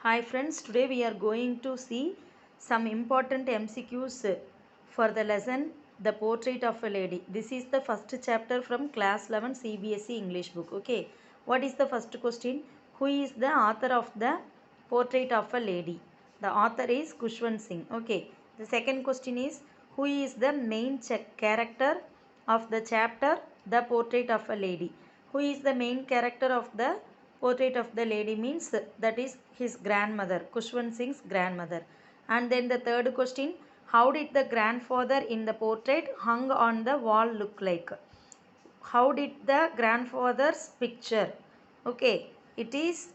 Hi friends, today we are going to see some important MCQs for the lesson The Portrait of a Lady. This is the first chapter from class 11 CBSE English book. Okay, what is the first question? Who is the author of the Portrait of a Lady? The author is Khushwant Singh. Okay, the second question is who is the main character of the chapter The Portrait of a Lady? Who is the main character of the Portrait of the Lady means that is his grandmother, Khushwant Singh's grandmother. And then the third question, how did the grandfather in the portrait hung on the wall look like? How did the grandfather's picture? Okay, it is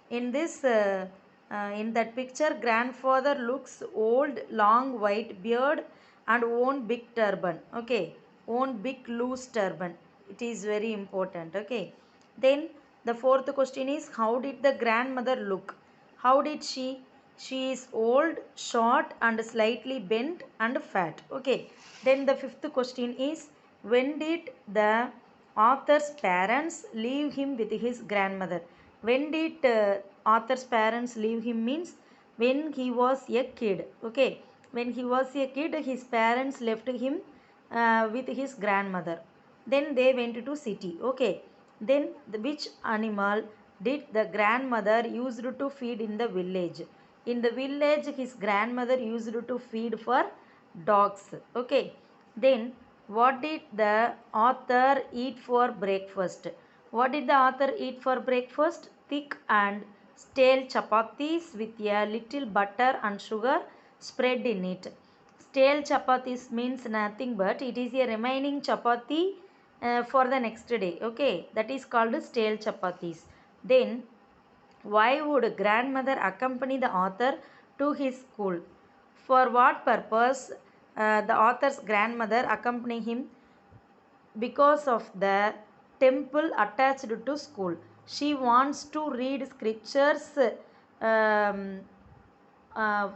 in this in that picture grandfather looks old, long white beard and own big turban. Okay, own big loose turban. It is very important. Okay, then the fourth question is how did the grandmother look? How did she? She is old, short and slightly bent and fat. Okay, then the fifth question is when did the author's parents leave him with his grandmother? When did author's parents leave him means when he was a kid. Okay, when he was a kid his parents left him with his grandmother, then they went to city. Okay, then which animal did the grandmother used to feed in the village? In the village his grandmother used to feed for dogs. Okay, then what did the author eat for breakfast? What did the author eat for breakfast? Thick and stale chapatis with a little butter and sugar spread in it. Stale chapatis means nothing but it is a remaining chapati for the next day. Okay, that is called stale chapatis. Then why would grandmother accompany the author to his school? For what purpose the author's grandmother accompany him? Because of the temple attached to school. She wants to read scriptures. Um, uh,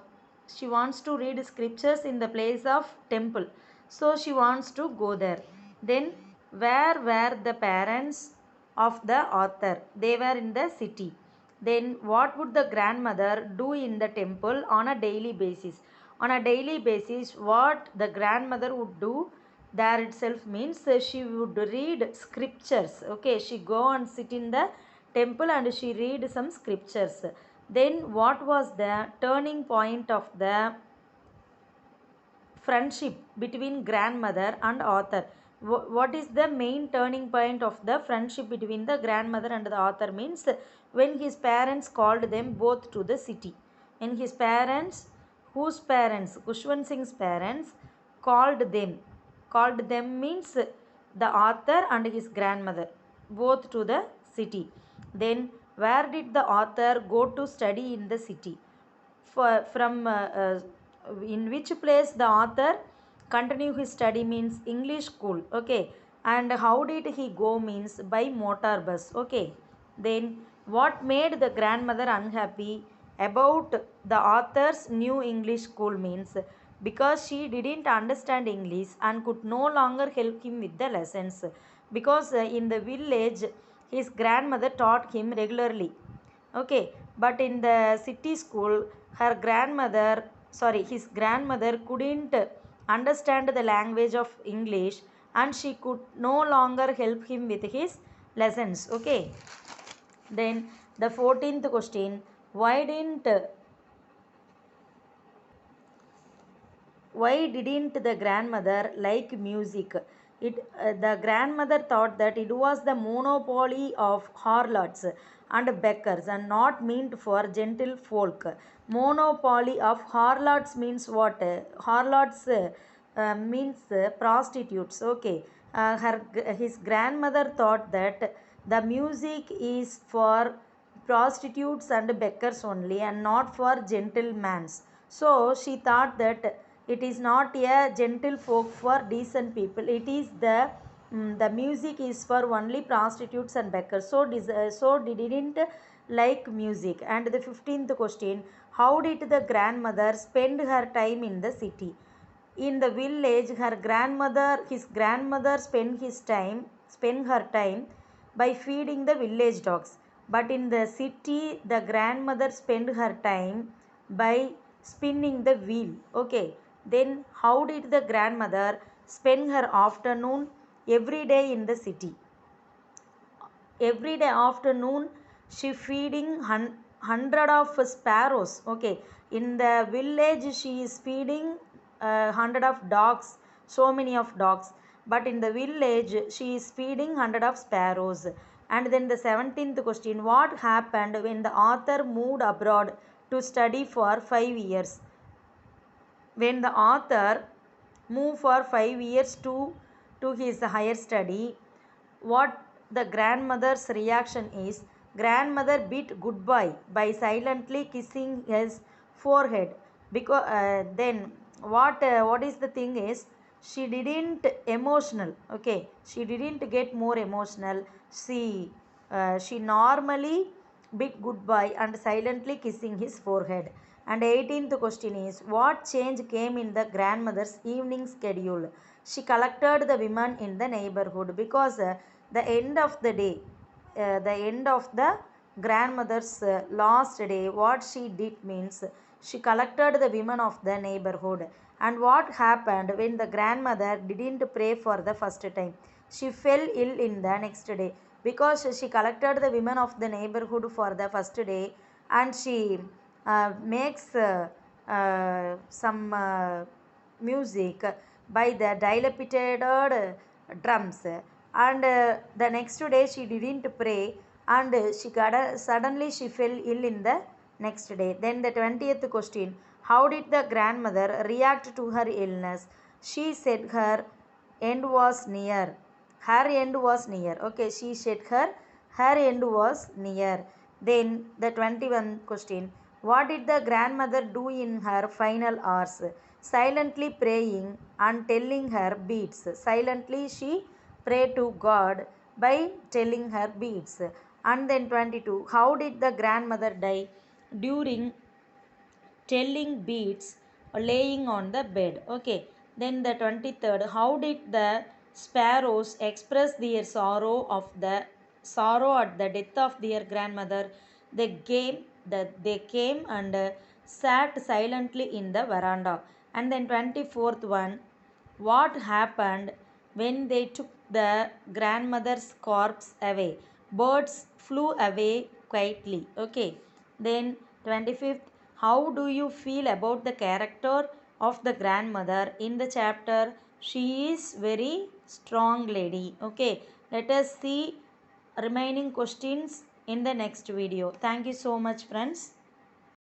she wants to read scriptures in the place of temple. So she wants to go there. Then where were the parents of the author? They were in the city. Then what would the grandmother do in the temple on a daily basis? On a daily basis, what the grandmother would do there itself means she would read scriptures. Okay, she go and sit in the temple and she read some scriptures. Then what was the turning point of the friendship between grandmother and author? What is the main turning point of the friendship between the grandmother and the author means when his parents called them both to the city. When his parents, whose parents? Khushwant Singh's parents called them means the author and his grandmother both to the city. Then where did the author go to study in the city? From in which place the author continue his study means English school. Okay, and how did he go means by motor bus. Okay, then what made the grandmother unhappy about the author's new English school means because she didn't understand English and could no longer help him with the lessons, because in the village his grandmother taught him regularly. Okay, but in the city school his grandmother couldn't understand the language of English and she could no longer help him with his lessons. Okay, then the 14th question, why didn't the grandmother like music? The grandmother thought that it was the monopoly of harlots and beggars and not meant for gentle folk. Monopoly of harlots means what? Harlots means prostitutes. Okay, his grandmother thought that the music is for prostitutes and beggars only and not for gentlemen. So she thought that it is not a gentle folk for decent people. It is the music is for only prostitutes and beggars. So they didn't like music. And the 15th question, how did the grandmother spend her time in the city? In the village his grandmother spent her time by feeding the village dogs. but in the city the grandmother spent her time by spinning the wheel. Okay, then how did the grandmother spend her afternoon every day in the city? Every day afternoon she feeding hundred of sparrows. Okay, in the village she is feeding hundred of dogs, so many of dogs, but in the village she is feeding hundred of sparrows. And then the 17th question, what happened when the author moved abroad to study for 5 years? When the author moved for 5 years to his higher study, what the grandmother's reaction is? Grandmother bid goodbye by silently kissing his forehead. Because then what is the thing is, she didn't emotional. Okay, she didn't get more emotional. She normally bid goodbye and silently kissing his forehead. And 18th question is, what change came in the grandmother's evening schedule? She collected the women in the neighborhood, because the end of the day, the end of the grandmother's last day, what she did means she collected the women of the neighborhood. And what happened when the grandmother didn't pray for the first time? She fell ill in the next day, because she collected the women of the neighborhood for the first day, and she makes some music by the dilapidated drums. And the next day she didn't pray, and she got suddenly she fell ill in the next day. Then the 20th question, how did the grandmother react to her illness? She said her end was near. Her end was near. Okay, she said her end was near. Then the 21st question, what did the grandmother do in her final hours? Silently praying and telling her beads. Silently she prayed to God by telling her beads. And then 22, how did the grandmother die? During telling beads or laying on the bed. Okay, then the 23rd, how did the sparrows express their sorrow at the death of their grandmother? They came and sat silently in the veranda. And then 24th one, what happened when they took the grandmother's corpse away? Birds flew away quietly. Okay, then 25th, how do you feel about the character of the grandmother in the chapter? She is very strong lady. Okay, let us see remaining questions in the next video. Thank you so much, friends.